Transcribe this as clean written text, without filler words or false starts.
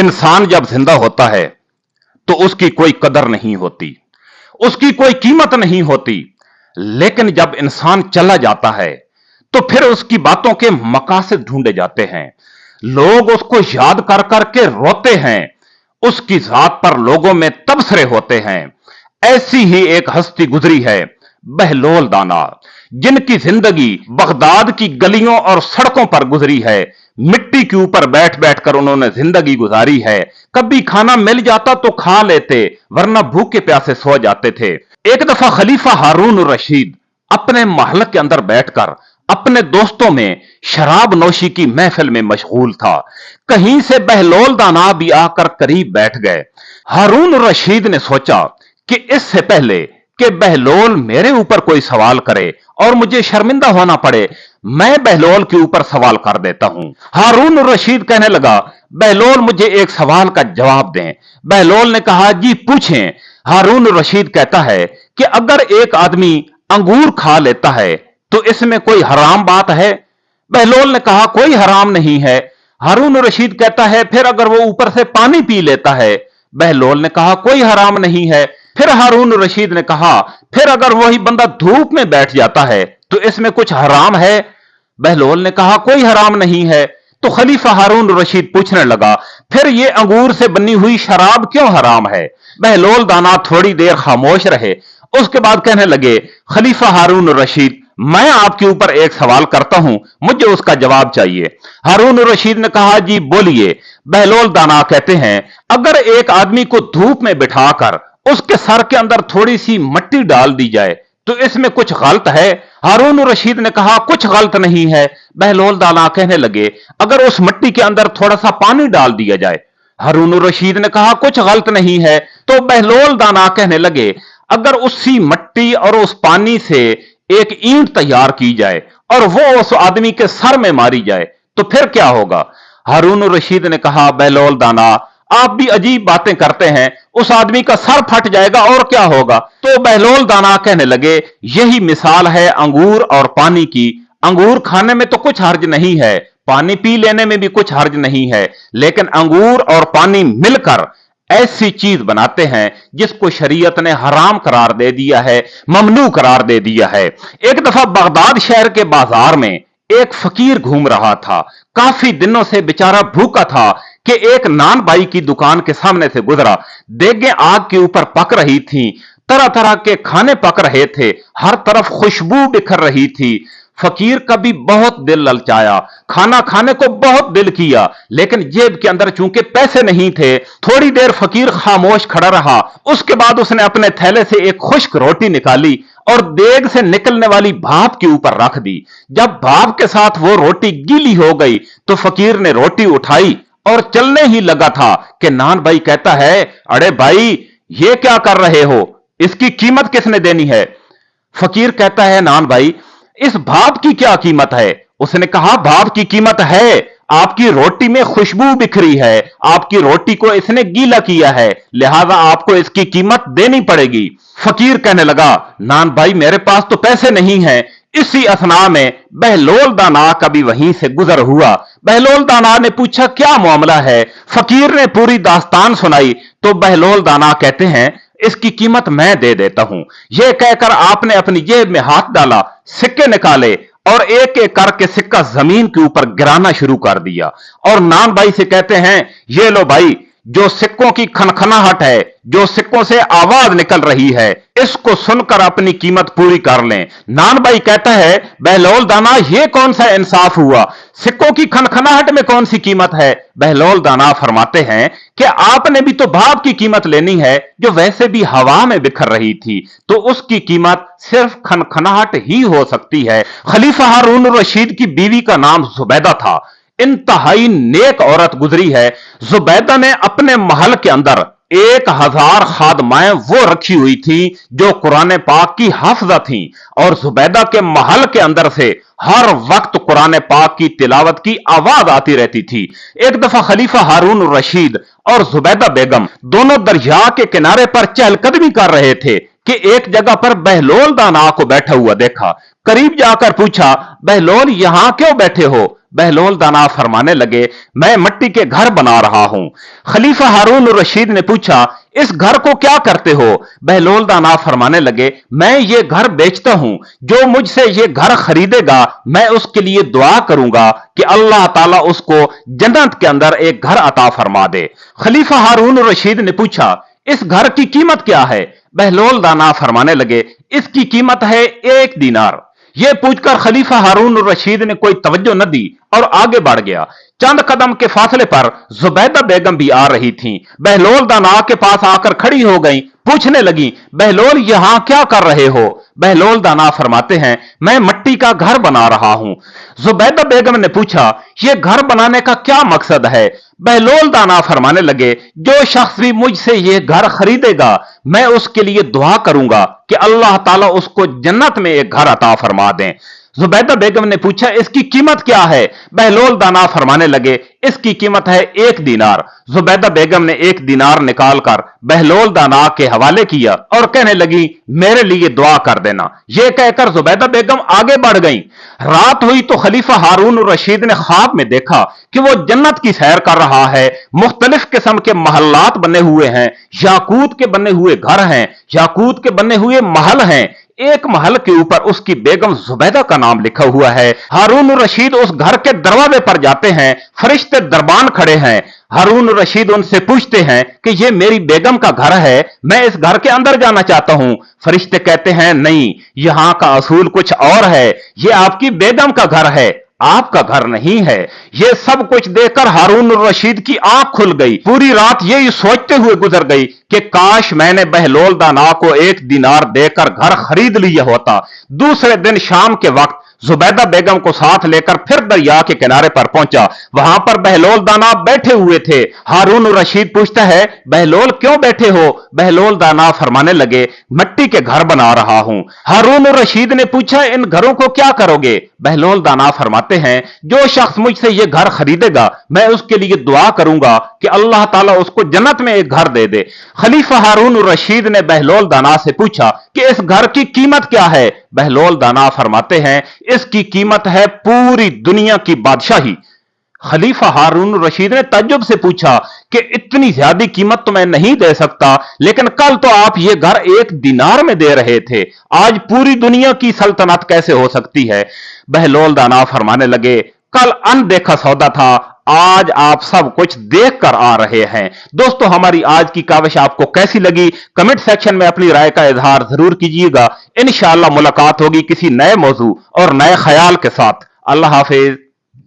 इंसान जब जिंदा होता है तो उसकी कोई कदर नहीं होती, उसकी कोई कीमत नहीं होती। लेकिन जब इंसान चला जाता है तो फिर उसकी बातों के मकासद ढूंढे जाते हैं, लोग उसको याद कर करके रोते हैं, उसकी जात पर लोगों में तबसरे होते हैं। ऐसी ही एक हस्ती गुजरी है, बहलोल दाना, जिनकी जिंदगी बगदाद की गलियों और सड़कों पर गुजरी है। मिट्टी के ऊपर बैठ बैठ कर उन्होंने जिंदगी गुजारी है। कभी खाना मिल जाता तो खा लेते, वरना भूखे प्यासे सो जाते थे। एक दफा खलीफा हारून रशीद अपने महल के अंदर बैठकर अपने दोस्तों में शराब नोशी की महफिल में मशगूल था। कहीं से बहलोल दाना भी आकर करीब बैठ गए। हारून रशीद ने सोचा कि इससे पहले कि बहलोल मेरे ऊपर कोई सवाल करे और मुझे शर्मिंदा होना पड़े, मैं बहलोल के ऊपर सवाल कर देता हूं। हारून रशीद कहने लगा, बहलोल मुझे एक सवाल का जवाब दें। बहलोल ने कहा, जी पूछें। हारून रशीद कहता है कि अगर एक आदमी अंगूर खा लेता है तो इसमें कोई हराम बात है? बहलोल ने कहा, कोई हराम नहीं है। हारून रशीद कहता है, फिर अगर वो ऊपर से पानी पी लेता है? बहलोल ने कहा, कोई हराम नहीं है। फिर हारून रशीद ने कहा, फिर अगर वही बंदा धूप में बैठ जाता है तो इसमें कुछ हराम है? बहलोल ने कहा, कोई हराम नहीं है। तो खलीफा हारून रशीद पूछने लगा, फिर ये अंगूर से बनी हुई शराब क्यों हराम है? बहलोल दाना थोड़ी देर खामोश रहे, उसके बाद कहने लगे, खलीफा हारून रशीद, मैं आपके ऊपर एक सवाल करता हूं, मुझे उसका जवाब चाहिए। हारून रशीद ने कहा, जी बोलिए। बहलोल दाना कहते हैं, अगर एक आदमी को धूप में बिठाकर उसके सर के अंदर थोड़ी सी मिट्टी डाल दी जाए तो इसमें कुछ गलत है? हारून रशीद ने कहा, कुछ गलत नहीं है। बहलोल दाना कहने लगे, अगर उस मिट्टी के अंदर थोड़ा सा पानी डाल दिया जाए? हारून रशीद ने कहा, कुछ गलत नहीं है। तो बहलोल दाना कहने लगे, अगर उसी मिट्टी और उस पानी से एक ईंट तैयार की जाए और वो उस आदमी के सर में मारी जाए तो फिर क्या होगा? हारून रशीद ने कहा, बहलोल दाना आप भी अजीब बातें करते हैं, उस आदमी का सर फट जाएगा और क्या होगा? तो बहलोल दाना कहने लगे, यही मिसाल है अंगूर और पानी की। अंगूर खाने में तो कुछ हर्ज नहीं है, पानी पी लेने में भी कुछ हर्ज नहीं है, लेकिन अंगूर और पानी मिलकर ऐसी चीज बनाते हैं जिसको शरीयत ने हराम करार दे दिया है, ममनू करार दे दिया है। एक दफा बगदाद शहर के बाजार में एक फकीर घूम रहा था। काफी दिनों से बेचारा भूखा था कि एक नान बाई की दुकान के सामने से गुजरा। देगें आग के ऊपर पक रही थीं, तरह तरह के खाने पक रहे थे, हर तरफ खुशबू बिखर रही थी। फकीर का भी बहुत दिल ललचाया, खाना खाने को बहुत दिल किया, लेकिन जेब के अंदर चूंकि पैसे नहीं थे। थोड़ी देर फकीर खामोश खड़ा रहा, उसके बाद उसने अपने थैले से एक खुश्क रोटी निकाली और देग से निकलने वाली भाप के ऊपर रख दी। जब भाप के साथ वो रोटी गीली हो गई तो फकीर ने रोटी उठाई और चलने ही लगा था कि नान भाई कहता है, अरे भाई ये क्या कर रहे हो, इसकी कीमत किसने देनी है? फकीर कहता है, नान भाई इस भाप की क्या कीमत है? उसने कहा, भाप की कीमत है, आपकी रोटी में खुशबू बिखरी है, आपकी रोटी को इसने गीला किया है, लिहाजा आपको इसकी कीमत देनी पड़ेगी। फकीर कहने लगा, नान भाई मेरे पास तो पैसे नहीं हैं। इसी असना में बहलोल दाना का भी वहीं से गुजर हुआ। बहलोल दाना ने पूछा, क्या मामला है? फकीर ने पूरी दास्तान सुनाई तो बहलोल दाना कहते हैं, इसकी कीमत मैं दे देता हूं। यह कहकर आपने अपनी जेब में हाथ डाला, सिक्के निकाले और एक एक करके सिक्का जमीन के ऊपर गिराना शुरू कर दिया और नान भाई से कहते हैं, ये लो भाई, जो सिक्कों की खनखनाहट है, जो सिक्कों से आवाज निकल रही है, इसको सुनकर अपनी कीमत पूरी कर लें। नान भाई कहता है, बहलोल दाना ये कौन सा इंसाफ हुआ, सिक्कों की खनखनाहट में कौन सी कीमत है? बहलोल दाना फरमाते हैं कि आपने भी तो भाप की कीमत लेनी है जो वैसे भी हवा में बिखर रही थी, तो उसकी कीमत सिर्फ खनखनाहट ही हो सकती है। खलीफा हारून रशीद की बीवी का नाम जुबैदा था, इंतहाई नेक औरत गुजरी है। जुबैदा ने अपने महल के अंदर 1000 खादमाएं वो रखी हुई थी जो कुरान पाक की हाफिजा थी और जुबैदा के महल के अंदर से हर वक्त कुरान पाक की तिलावत की आवाज आती रहती थी। एक दफा खलीफा हारून रशीद और जुबैदा बेगम दोनों दरिया के किनारे पर चहलकदमी कर रहे थे कि एक जगह पर बहलोल दाना को बैठा हुआ देखा। करीब जाकर पूछा, बहलोल यहां क्यों बैठे हो? बहलोल दाना फरमाने लगे, मैं मिट्टी के घर बना रहा हूं। खलीफा हारून रशीद ने पूछा, इस घर को क्या करते हो? बहलोल दाना फरमाने लगे, मैं ये घर बेचता हूं, जो मुझसे ये घर खरीदेगा मैं उसके लिए दुआ करूंगा कि अल्लाह ताला उसको जन्नत के अंदर एक घर अता फरमा दे। खलीफा हारून रशीद ने पूछा, इस घर की कीमत क्या है? बहलोल दाना फरमाने लगे, इसकी कीमत है 1 दीनार। यह पूछकर खलीफा हारून रशीद ने कोई तवज्जो न दी और आगे बढ़ गया। चंद कदम के फासले पर जुबैदा बेगम भी आ रही थीं। बहलोल दाना के पास आकर खड़ी हो गईं, पूछने लगी, बहलोल यहां क्या कर रहे हो? बहलोल दाना फरमाते हैं, मैं मिट्टी का घर बना रहा हूं। जुबैदा बेगम ने पूछा, यह घर बनाने का क्या मकसद है? बहलोल दाना फरमाने लगे, जो शख्स भी मुझसे यह घर खरीदेगा मैं उसके लिए दुआ करूंगा कि अल्लाह ताला उसको जन्नत में एक घर अता फरमा दें। जुबैदा बेगम ने पूछा, इसकी कीमत क्या है? बहलोल दाना फरमाने लगे, इसकी कीमत है 1 दीनार। जुबैदा बेगम ने 1 दीनार निकालकर बहलोल दाना के हवाले किया और कहने लगी, मेरे लिए दुआ कर देना। यह कहकर जुबैदा बेगम आगे बढ़ गईं। रात हुई तो खलीफा हारून रशीद ने ख्वाब में देखा कि वो जन्नत की सैर कर रहा है। मुख्तलिफ किस्म के महल्लात बने हुए हैं, याकूत के बने हुए घर हैं, याकूत के बने हुए महल हैं। एक महल के ऊपर उसकी बेगम जुबैदा का नाम लिखा हुआ है। हारून रशीद उस घर के दरवाजे पर जाते हैं, फरिश्ते दरबान खड़े हैं। हारून रशीद उनसे पूछते हैं कि ये मेरी बेगम का घर है, मैं इस घर के अंदर जाना चाहता हूं। फरिश्ते कहते हैं, नहीं, यहां का असूल कुछ और है, ये आपकी बेगम का घर है, आपका घर नहीं है। ये सब कुछ देखकर हारून रशीद की आंख खुल गई। पूरी रात यही सोचते हुए गुजर गई कि काश मैंने बहलोल दाना को 1 दीनार देकर घर खरीद लिया होता। दूसरे दिन शाम के वक्त जुबैदा बेगम को साथ लेकर फिर दरिया के किनारे पर पहुंचा। वहां पर बहलोल दाना बैठे हुए थे। हारून रशीद पूछता है, बहलोल क्यों बैठे हो? बहलोल दाना फरमाने लगे, मिट्टी के घर बना रहा हूं। हारून रशीद ने पूछा, इन घरों को क्या करोगे? बहलोल दाना फरमाते हैं, जो शख्स मुझसे यह घर खरीदेगा मैं उसके लिए दुआ करूंगा कि अल्लाह ताला उसको जन्नत में एक घर दे दे। खलीफा हारून रशीद ने बहलोल दाना से पूछा कि इस घर की कीमत क्या है? बहलोल दाना फरमाते हैं, इसकी कीमत है पूरी दुनिया की बादशाही। खलीफा हारून रशीद ने तज्जुब से पूछा कि इतनी ज्यादा कीमत तो मैं नहीं दे सकता, लेकिन कल तो आप ये घर 1 दीनार में दे रहे थे, आज पूरी दुनिया की सल्तनत कैसे हो सकती है? बहलोल दाना फरमाने लगे, कल अनदेखा सौदा था, आज आप सब कुछ देख कर आ रहे हैं। दोस्तों, हमारी आज की काविश आपको कैसी लगी? कमेंट सेक्शन में अपनी राय का इजहार जरूर कीजिएगा। इंशाअल्लाह मुलाकात होगी किसी नए मौजू और नए ख्याल के साथ। अल्लाह हाफिज।